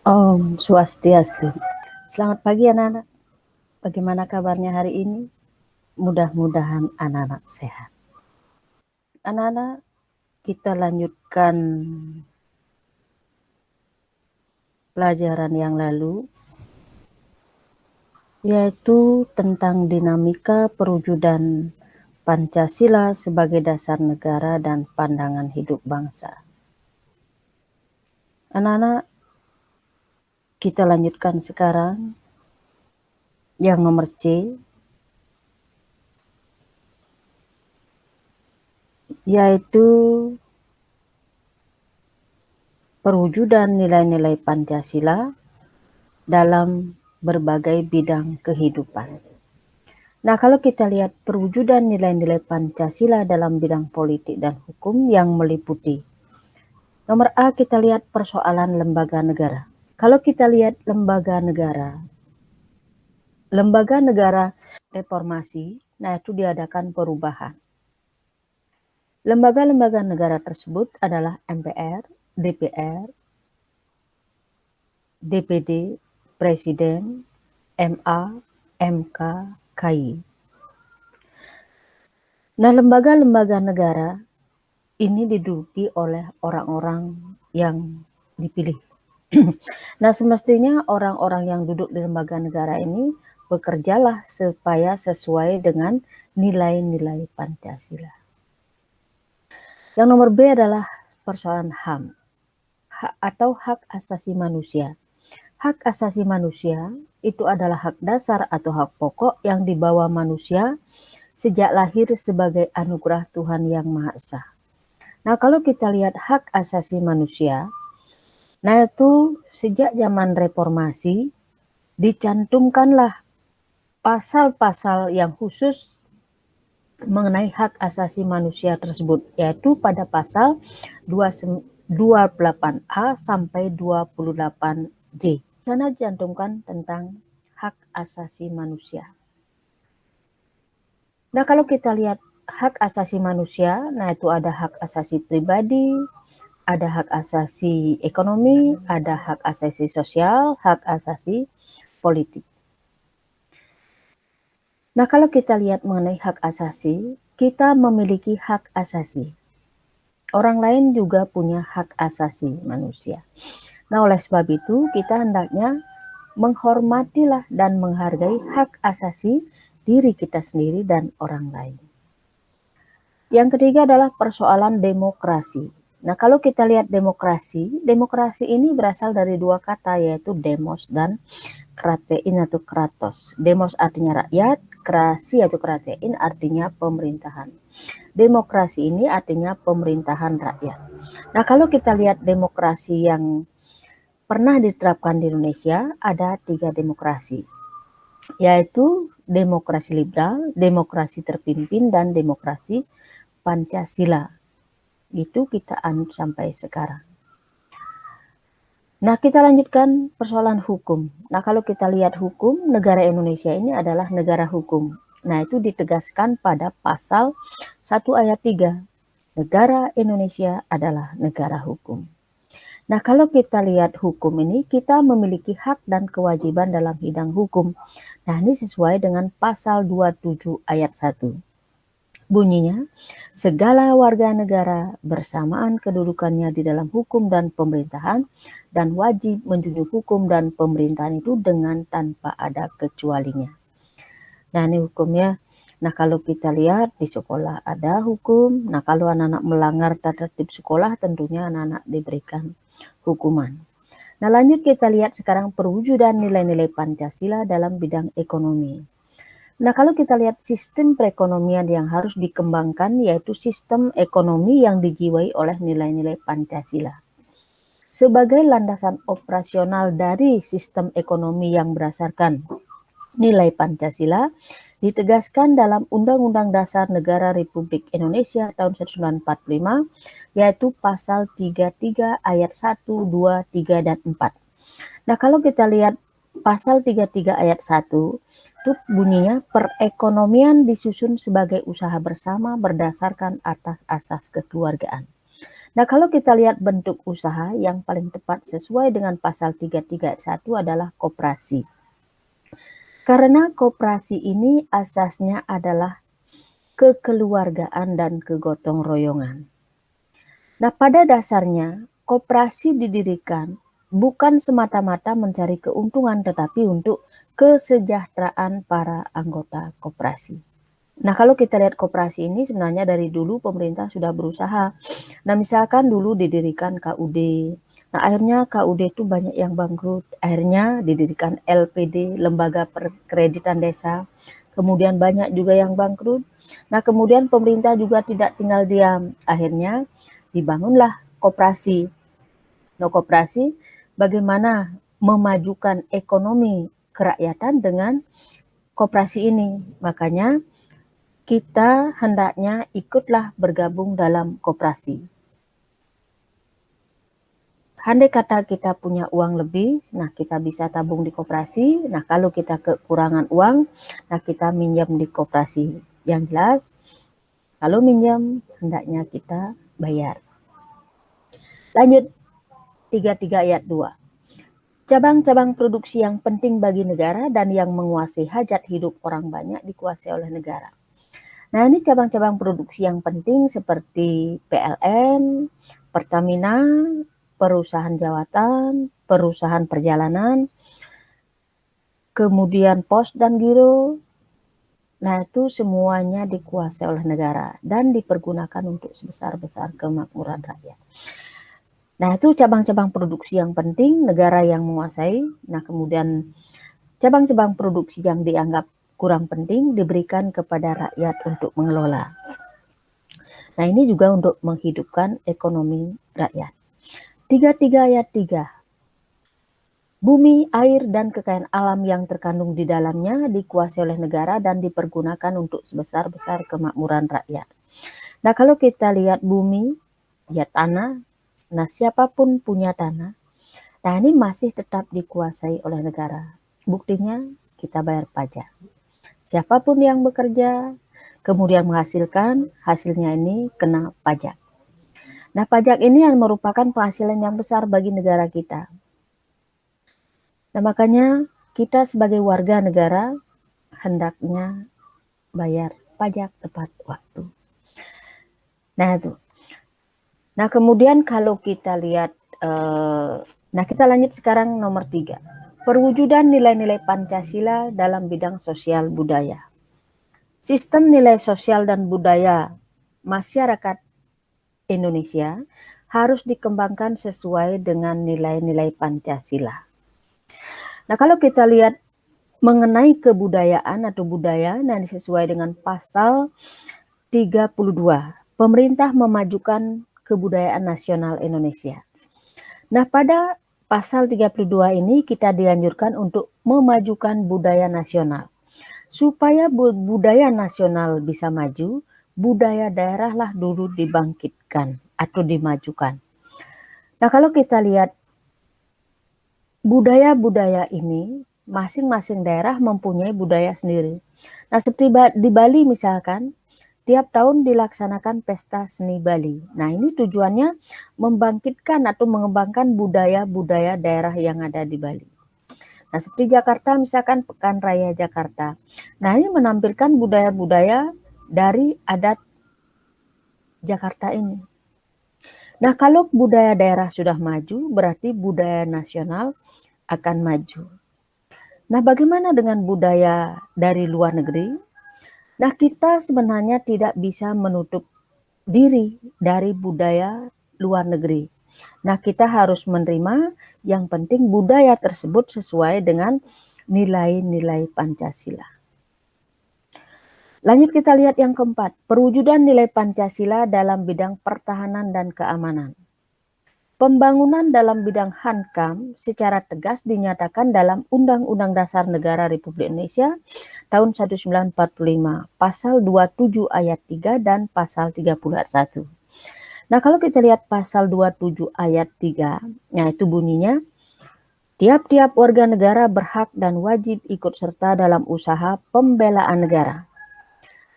Om Swastiastu. Selamat pagi anak-anak. Bagaimana kabarnya hari ini? Mudah-mudahan anak-anak sehat. Anak-anak, kita lanjutkan pelajaran yang lalu, yaitu tentang dinamika perwujudan Pancasila sebagai dasar negara dan pandangan hidup bangsa. Anak-anak, kita lanjutkan sekarang yang nomor C, yaitu perwujudan nilai-nilai Pancasila dalam berbagai bidang kehidupan. Nah, kalau kita lihat perwujudan nilai-nilai Pancasila dalam bidang politik dan hukum yang meliputi. Nomor A, kita lihat persoalan lembaga negara. Kalau kita lihat lembaga negara reformasi, nah itu diadakan perubahan. Lembaga-lembaga negara tersebut adalah MPR, DPR, DPD, Presiden, MA, MK, KI. Nah, lembaga-lembaga negara ini diduduki oleh orang-orang yang dipilih. Nah, semestinya orang-orang yang duduk di lembaga negara ini bekerjalah supaya sesuai dengan nilai-nilai Pancasila. Yang nomor B adalah persoalan HAM atau hak asasi manusia. Hak asasi manusia itu adalah hak dasar atau hak pokok yang dibawa manusia sejak lahir sebagai anugerah Tuhan Yang Maha Esa. Nah, kalau kita lihat hak asasi manusia, nah itu sejak zaman reformasi dicantumkanlah pasal-pasal yang khusus mengenai hak asasi manusia tersebut, yaitu pada pasal 28A sampai 28J. Sana dicantumkan tentang hak asasi manusia. Nah, kalau kita lihat hak asasi manusia, nah itu ada hak asasi pribadi, ada hak asasi ekonomi, ada hak asasi sosial, hak asasi politik. Nah, kalau kita lihat mengenai hak asasi, kita memiliki hak asasi. Orang lain juga punya hak asasi manusia. Nah, oleh sebab itu, kita hendaknya menghormatilah dan menghargai hak asasi diri kita sendiri dan orang lain. Yang ketiga adalah persoalan demokrasi. Nah, kalau kita lihat demokrasi ini berasal dari dua kata, yaitu demos dan kratein atau kratos. Demos artinya rakyat, krasi atau kratein artinya pemerintahan. Demokrasi ini artinya pemerintahan rakyat. Nah, kalau kita lihat demokrasi yang pernah diterapkan di Indonesia, ada 3 demokrasi, yaitu demokrasi liberal, demokrasi terpimpin, dan demokrasi Pancasila. Itu kita anut sampai sekarang. Nah, kita lanjutkan persoalan hukum. Nah, kalau kita lihat hukum, negara Indonesia ini adalah negara hukum. Nah, itu ditegaskan pada pasal 1 ayat 3. Negara Indonesia adalah negara hukum. Nah, kalau kita lihat hukum ini, kita memiliki hak dan kewajiban dalam bidang hukum. Nah, ini sesuai dengan pasal 27 ayat 1. Bunyinya, segala warga negara bersamaan kedudukannya di dalam hukum dan pemerintahan dan wajib menjunjung hukum dan pemerintahan itu dengan tanpa ada kecualinya. Nah, ini hukumnya. Nah, kalau kita lihat di sekolah ada hukum. Nah, kalau anak-anak melanggar tata tertib sekolah, tentunya anak-anak diberikan hukuman. Nah, lanjut kita lihat sekarang perwujudan nilai-nilai Pancasila dalam bidang ekonomi. Nah, kalau kita lihat sistem perekonomian yang harus dikembangkan, yaitu sistem ekonomi yang dijiwai oleh nilai-nilai Pancasila. Sebagai landasan operasional dari sistem ekonomi yang berdasarkan nilai Pancasila, ditegaskan dalam Undang-Undang Dasar Negara Republik Indonesia tahun 1945, yaitu pasal 33 ayat 1, 2, 3, dan 4. Nah, kalau kita lihat pasal 33 ayat 1, itu bunyinya perekonomian disusun sebagai usaha bersama berdasarkan atas asas kekeluargaan. Nah, kalau kita lihat bentuk usaha yang paling tepat sesuai dengan pasal 33 ayat 1 adalah koperasi. Karena koperasi ini asasnya adalah kekeluargaan dan kegotong royongan. Nah, pada dasarnya koperasi didirikan bukan semata-mata mencari keuntungan tetapi untuk kesejahteraan para anggota koperasi. Nah, kalau kita lihat koperasi ini sebenarnya dari dulu pemerintah sudah berusaha. Nah, misalkan dulu didirikan KUD. Nah, akhirnya KUD itu banyak yang bangkrut. Akhirnya didirikan LPD, Lembaga Perkreditan Desa. Kemudian banyak juga yang bangkrut. Nah, kemudian pemerintah juga tidak tinggal diam. Akhirnya dibangunlah koperasi. Nah, koperasi bagaimana memajukan ekonomi kerakyatan dengan koperasi ini. Makanya kita hendaknya ikutlah bergabung dalam koperasi. Andai kata kita punya uang lebih, nah kita bisa tabung di koperasi. Nah, kalau kita kekurangan uang, nah kita minjam di koperasi. Yang jelas, kalau minjam, hendaknya kita bayar. Lanjut, 33 ayat 2. Cabang-cabang produksi yang penting bagi negara dan yang menguasai hajat hidup orang banyak dikuasai oleh negara. Nah, ini cabang-cabang produksi yang penting seperti PLN, Pertamina, perusahaan jawatan, perusahaan perjalanan, kemudian pos dan giro. Nah, itu semuanya dikuasai oleh negara dan dipergunakan untuk sebesar-besar kemakmuran rakyat. Nah, itu cabang-cabang produksi yang penting, negara yang menguasai. Nah, kemudian cabang-cabang produksi yang dianggap kurang penting diberikan kepada rakyat untuk mengelola. Nah, ini juga untuk menghidupkan ekonomi rakyat. 33 ayat 3. Bumi, air, dan kekayaan alam yang terkandung di dalamnya dikuasai oleh negara dan dipergunakan untuk sebesar-besar kemakmuran rakyat. Nah, kalau kita lihat bumi, ya tanah, nah siapapun punya tanah, nah ini masih tetap dikuasai oleh negara. Buktinya kita bayar pajak. Siapapun yang bekerja, kemudian menghasilkan, hasilnya ini kena pajak. Nah, pajak ini yang merupakan penghasilan yang besar bagi negara kita. Nah, makanya kita sebagai warga negara hendaknya bayar pajak tepat waktu. Nah, itu. Nah, kemudian kalau kita lihat, nah kita lanjut sekarang nomor 3. Perwujudan nilai-nilai Pancasila dalam bidang sosial budaya. Sistem nilai sosial dan budaya masyarakat Indonesia harus dikembangkan sesuai dengan nilai-nilai Pancasila. Nah, kalau kita lihat mengenai kebudayaan atau budaya, nah sesuai dengan pasal 32, pemerintah memajukan kebudayaan nasional Indonesia. Nah, pada pasal 32 ini kita dianjurkan untuk memajukan budaya nasional. Supaya budaya nasional bisa maju, budaya daerahlah dulu dibangkitkan atau dimajukan. Nah, kalau kita lihat budaya-budaya ini, masing-masing daerah mempunyai budaya sendiri. Nah, seperti di Bali misalkan, tiap tahun dilaksanakan pesta seni Bali. Nah, ini tujuannya membangkitkan atau mengembangkan budaya-budaya daerah yang ada di Bali. Nah, seperti Jakarta misalkan Pekan Raya Jakarta. Nah, ini menampilkan budaya-budaya dari adat Jakarta ini. Nah, kalau budaya daerah sudah maju, berarti budaya nasional akan maju. Nah, bagaimana dengan budaya dari luar negeri? Nah, kita sebenarnya tidak bisa menutup diri dari budaya luar negeri. Nah, kita harus menerima yang penting budaya tersebut sesuai dengan nilai-nilai Pancasila. Lanjut kita lihat yang keempat, perwujudan nilai Pancasila dalam bidang pertahanan dan keamanan. Pembangunan dalam bidang Hankam secara tegas dinyatakan dalam Undang-Undang Dasar Negara Republik Indonesia tahun 1945, pasal 27 ayat 3 dan pasal 30 ayat 1. Nah, kalau kita lihat pasal 27 ayat 3, nah itu bunyinya, tiap-tiap warga negara berhak dan wajib ikut serta dalam usaha pembelaan negara.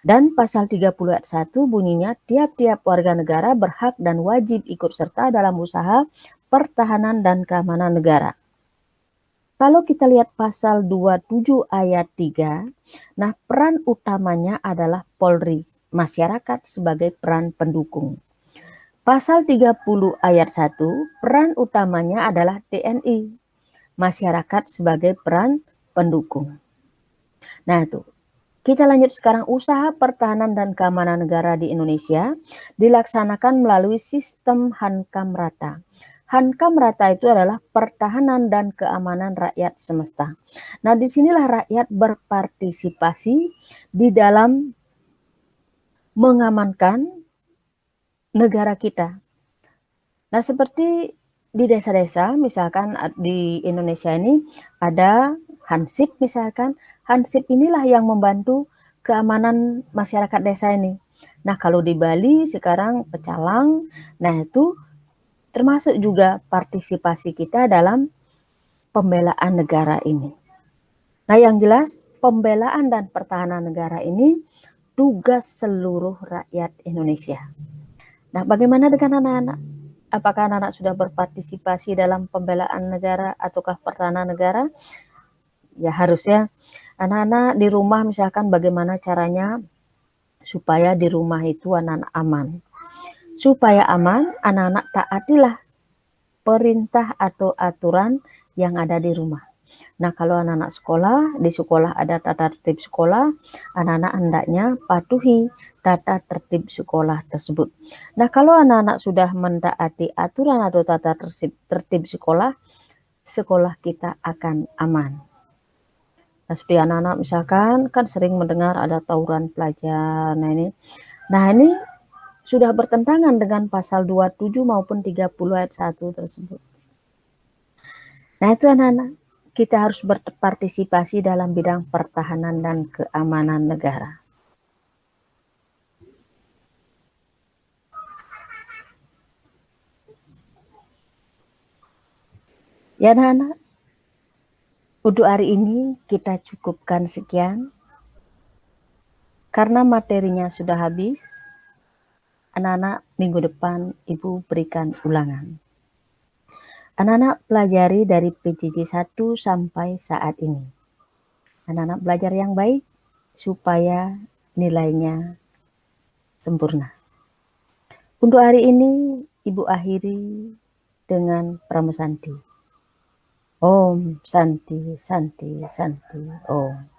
Dan pasal 30 ayat 1 bunyinya, tiap-tiap warga negara berhak dan wajib ikut serta dalam usaha pertahanan dan keamanan negara. Kalau kita lihat pasal 27 ayat 3, nah peran utamanya adalah Polri, masyarakat sebagai peran pendukung. Pasal 30 ayat 1, peran utamanya adalah TNI, masyarakat sebagai peran pendukung. Nah itu, kita lanjut sekarang. Usaha pertahanan dan keamanan negara di Indonesia dilaksanakan melalui sistem Hankam Rata. Hankam Rata itu adalah pertahanan dan keamanan rakyat semesta. Nah, disinilah rakyat berpartisipasi di dalam mengamankan negara kita. Nah, seperti di desa-desa, misalkan di Indonesia ini ada Hansip misalkan. Hansip inilah yang membantu keamanan masyarakat desa ini. Nah, kalau di Bali sekarang pecalang, nah itu termasuk juga partisipasi kita dalam pembelaan negara ini. Nah, yang jelas pembelaan dan pertahanan negara ini tugas seluruh rakyat Indonesia. Nah, bagaimana dengan anak-anak? Apakah anak-anak sudah berpartisipasi dalam pembelaan negara ataukah pertahanan negara? Ya, harusnya anak-anak di rumah misalkan bagaimana caranya supaya di rumah itu anak-anak aman. Supaya aman, anak-anak taatilah perintah atau aturan yang ada di rumah. Nah, kalau anak-anak sekolah, di sekolah ada tata tertib sekolah, anak-anak hendaknya patuhi tata tertib sekolah tersebut. Nah, kalau anak-anak sudah mentaati aturan atau tata tertib sekolah, sekolah kita akan aman. Nah, seperti anak-anak misalkan kan sering mendengar ada tawuran pelajar. Nah ini sudah bertentangan dengan pasal 27 maupun 30 ayat 1 tersebut. Nah, itu anak-anak, kita harus berpartisipasi dalam bidang pertahanan dan keamanan negara. Ya anak-anak, untuk hari ini kita cukupkan sekian. Karena materinya sudah habis, anak-anak minggu depan Ibu berikan ulangan. Anak-anak pelajari dari PJJ 1 sampai saat ini. Anak-anak belajar yang baik supaya nilainya sempurna. Untuk hari ini Ibu akhiri dengan Pramusanti. Om Santi Santi Santi Om.